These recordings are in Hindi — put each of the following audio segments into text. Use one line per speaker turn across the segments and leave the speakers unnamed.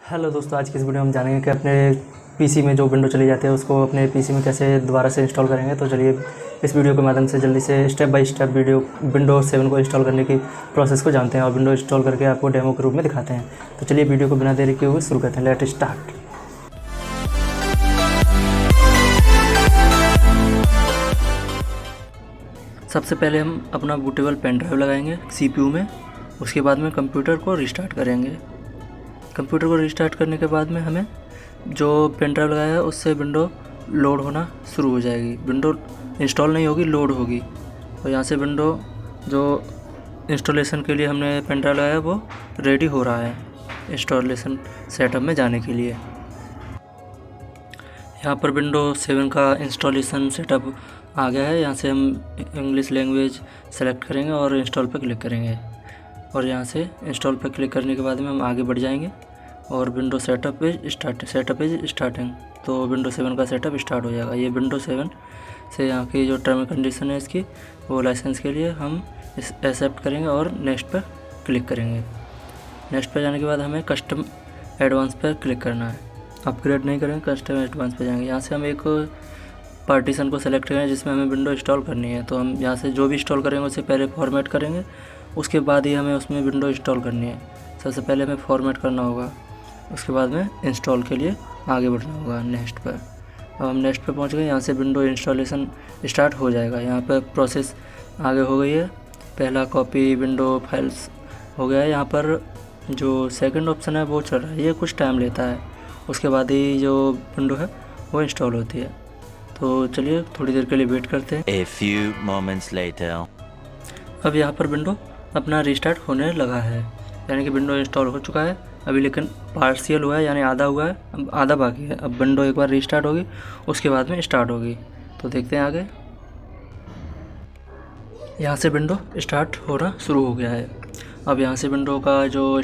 हेलो दोस्तों, आज की इस वीडियो में हम जानेंगे कि अपने पीसी में जो विंडो चली जाती है उसको अपने पीसी में कैसे दोबारा से इंस्टॉल करेंगे। तो चलिए इस वीडियो के माध्यम से जल्दी से स्टेप बाय स्टेप विंडोज़ 7 को इंस्टॉल करने की प्रोसेस को जानते हैं और विंडो इंस्टॉल करके आपको डेमो के रूप में दिखाते हैं। तो चलिए वीडियो को बिना देरी किए हुए शुरू करते हैं। Let start. सबसे पहले हम अपना बूटेबल पेन ड्राइव लगाएंगे CPU में। उसके बाद में कंप्यूटर को रिस्टार्ट करेंगे। कंप्यूटर को रिस्टार्ट करने के बाद में हमें जो पेन ड्राइव लगाया है उससे विंडो लोड होना शुरू हो जाएगी। विंडो इंस्टॉल नहीं होगी, लोड होगी। और यहाँ से विंडो जो इंस्टॉलेशन के लिए हमने पेन ड्राइव लगाया है वो रेडी हो रहा है इंस्टॉलेशन सेटअप में जाने के लिए। यहाँ पर विंडो 7 का इंस्टॉलेशन सेटअप आ गया है। यहाँ से हम इंग्लिश लैंग्वेज सेलेक्ट करेंगे और इंस्टॉल पर क्लिक करेंगे। और यहाँ से इंस्टॉल पर क्लिक करने के बाद में हम आगे बढ़ जाएंगे और विंडो सेटअप इज स्टार्टिंग। तो विंडो 7 का सेटअप स्टार्ट हो जाएगा। ये विंडो 7 से यहाँ की जो टर्म एंड कंडीशन है इसकी, वो लाइसेंस के लिए हम एक्सेप्ट करेंगे और नेक्स्ट पर क्लिक करेंगे। नेक्स्ट पर जाने के बाद हमें कस्टम एडवांस पर क्लिक करना है। अपग्रेड नहीं करेंगे, कस्टम एडवांस पर जाएंगे। यहाँ से हम एक पार्टीशन को सेलेक्ट करेंगे जिसमें हमें विंडो इंस्टॉल करनी है। तो हम यहाँ से जो भी इंस्टॉल करेंगे उसे पहले फॉर्मेट करेंगे, उसके बाद ही हमें उसमें विंडो इंस्टॉल करनी है। सबसे पहले हमें फॉर्मेट करना होगा, उसके बाद में इंस्टॉल के लिए आगे बढ़ना होगा नेक्स्ट पर। अब हम नेक्स्ट पे पहुंच गए। यहाँ से विंडो इंस्टॉलेशन स्टार्ट हो जाएगा। यहाँ पर प्रोसेस आगे हो गई है। पहला कॉपी विंडो फाइल्स हो गया है। यहाँ पर जो सेकंड ऑप्शन है वो चल रहा है, ये कुछ टाइम लेता है। उसके बाद ही जो विंडो है वो इंस्टॉल होती है। तो चलिए थोड़ी देर के लिए वेट करते हैं।
A few moments later.
अब यहाँ पर विंडो अपना रिस्टार्ट होने लगा है, यानी कि विंडो इंस्टॉल हो चुका है अभी, लेकिन पार्शियल हुआ है यानी आधा हुआ है, अब आधा बाकी है। अब विंडो एक बार रिस्टार्ट होगी उसके बाद में स्टार्ट होगी। तो देखते हैं आगे। यहाँ से विंडो स्टार्ट होना शुरू हो गया है। अब यहाँ से विंडो का जो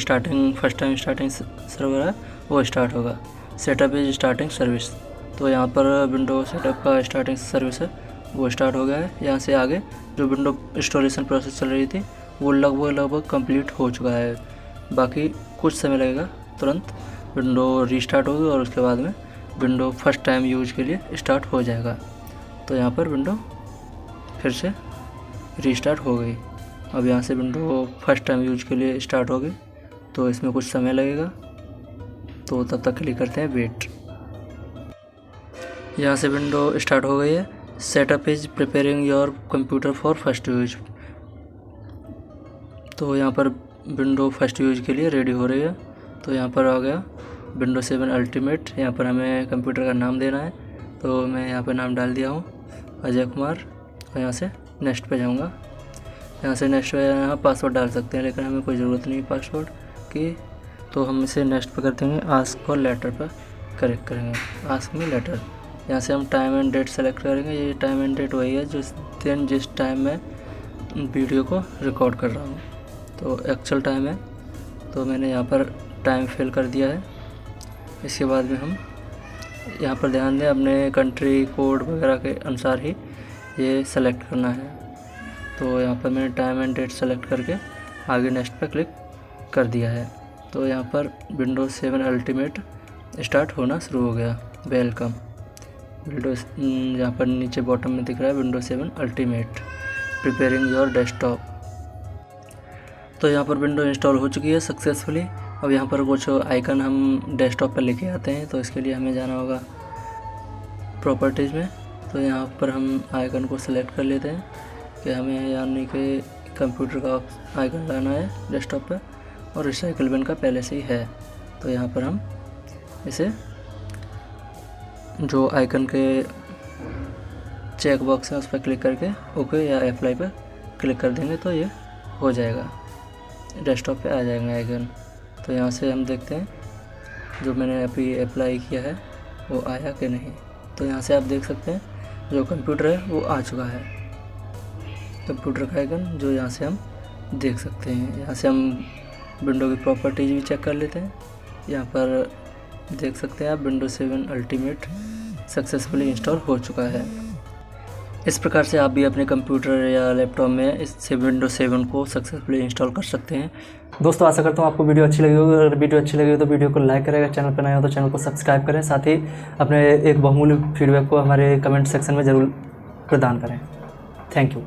फर्स्ट टाइम स्टार्टिंग सर्वर है वो स्टार्ट होगा। Setup is starting service. तो यहाँ पर विंडो सेटअप का स्टार्टिंग सर्विस है वो स्टार्ट हो गया है। यहाँ से आगे जो विंडो इंस्टॉलेशन प्रोसेस चल रही थी वो लगभग कंप्लीट हो चुका है। बाकी कुछ समय लगेगा, तुरंत विंडो रीस्टार्ट होगी और उसके बाद में विंडो फर्स्ट टाइम यूज के लिए स्टार्ट हो जाएगा। तो यहाँ पर विंडो फिर से रीस्टार्ट हो गई। अब यहाँ से विंडो फर्स्ट टाइम यूज के लिए स्टार्ट होगी, तो इसमें कुछ समय लगेगा। तो तब तक क्लिक करते हैं वेट। यहाँ से विंडो स्टार्ट हो गई है। Setup is preparing your computer for first use. तो यहाँ पर विंडो फर्स्ट यूज के लिए रेडी हो रही है। तो यहाँ पर आ गया विंडो 7 अल्टीमेट। यहाँ पर हमें कंप्यूटर का नाम देना है, तो मैं यहाँ पर नाम डाल दिया हूँ अजय कुमार। और यहाँ से नेक्स्ट पे जाऊँगा। यहाँ से नेक्स्ट पे यहाँ पासवर्ड डाल सकते हैं, लेकिन हमें कोई ज़रूरत नहीं पासवर्ड की। तो हम इसे नेक्स्ट पे कर देंगे। आस्क और लेटर पर करेक्ट करेंगे, आस्क में लेटर। यहाँ से हम टाइम एंड डेट सेलेक्ट करेंगे। ये टाइम एंड डेट वही है जिस टाइम में वीडियो को रिकॉर्ड कर रहा हूँ। तो एक्चुअल टाइम है, तो मैंने यहाँ पर टाइम फिल कर दिया है। इसके बाद में हम यहाँ पर ध्यान दें, अपने कंट्री कोड वगैरह के अनुसार ही ये सेलेक्ट करना है। तो यहाँ पर मैंने टाइम एंड डेट सेलेक्ट करके आगे नेक्स्ट पर क्लिक कर दिया है। तो यहाँ पर विंडो 7 अल्टीमेट स्टार्ट होना शुरू हो गया। वेलकम विंडो, यहाँ पर नीचे बॉटम में दिख रहा है window 7 ultimate preparing your desktop. तो यहाँ पर विंडो इंस्टॉल हो चुकी है सक्सेसफुली। अब यहाँ पर कुछ आइकन हम डेस्कटॉप पर लेके आते हैं, तो इसके लिए हमें जाना होगा प्रॉपर्टीज़ में। तो यहाँ पर हम आइकन को सिलेक्ट कर लेते हैं कि हमें यानी कि कंप्यूटर का आइकन लाना है डेस्कटॉप पर, और रिसाइकल बिन का पहले से ही है। तो यहाँ पर हम इसे जो आइकन के चेक बॉक्स है उस पर क्लिक करके ओके या अप्लाई पर क्लिक कर देंगे तो ये हो जाएगा, डेस्कटॉप पे आ जाएंगे आइकन। तो यहाँ से हम देखते हैं जो मैंने अभी अप्लाई किया है वो आया कि नहीं। तो यहाँ से आप देख सकते हैं जो कंप्यूटर है वो आ चुका है, कंप्यूटर का आइकन जो यहाँ से हम देख सकते हैं। यहाँ से हम विंडो की प्रॉपर्टीज भी चेक कर लेते हैं। यहाँ पर देख सकते हैं आप विंडो 7 अल्टीमेट सक्सेसफुली इंस्टॉल हो चुका है। इस प्रकार से आप भी अपने कंप्यूटर या लैपटॉप में इस विंडोज 7 को सक्सेसफुली इंस्टॉल कर सकते हैं। दोस्तों आशा करता हूँ आपको वीडियो अच्छी लगी होगी। अगर वीडियो अच्छी लगी हो तो वीडियो को लाइक करें, अगर चैनल पर नए हो तो चैनल को सब्सक्राइब करें, साथ ही अपने एक बहुमूल्य फीडबैक को हमारे कमेंट सेक्शन में ज़रूर प्रदान करें। Thank you.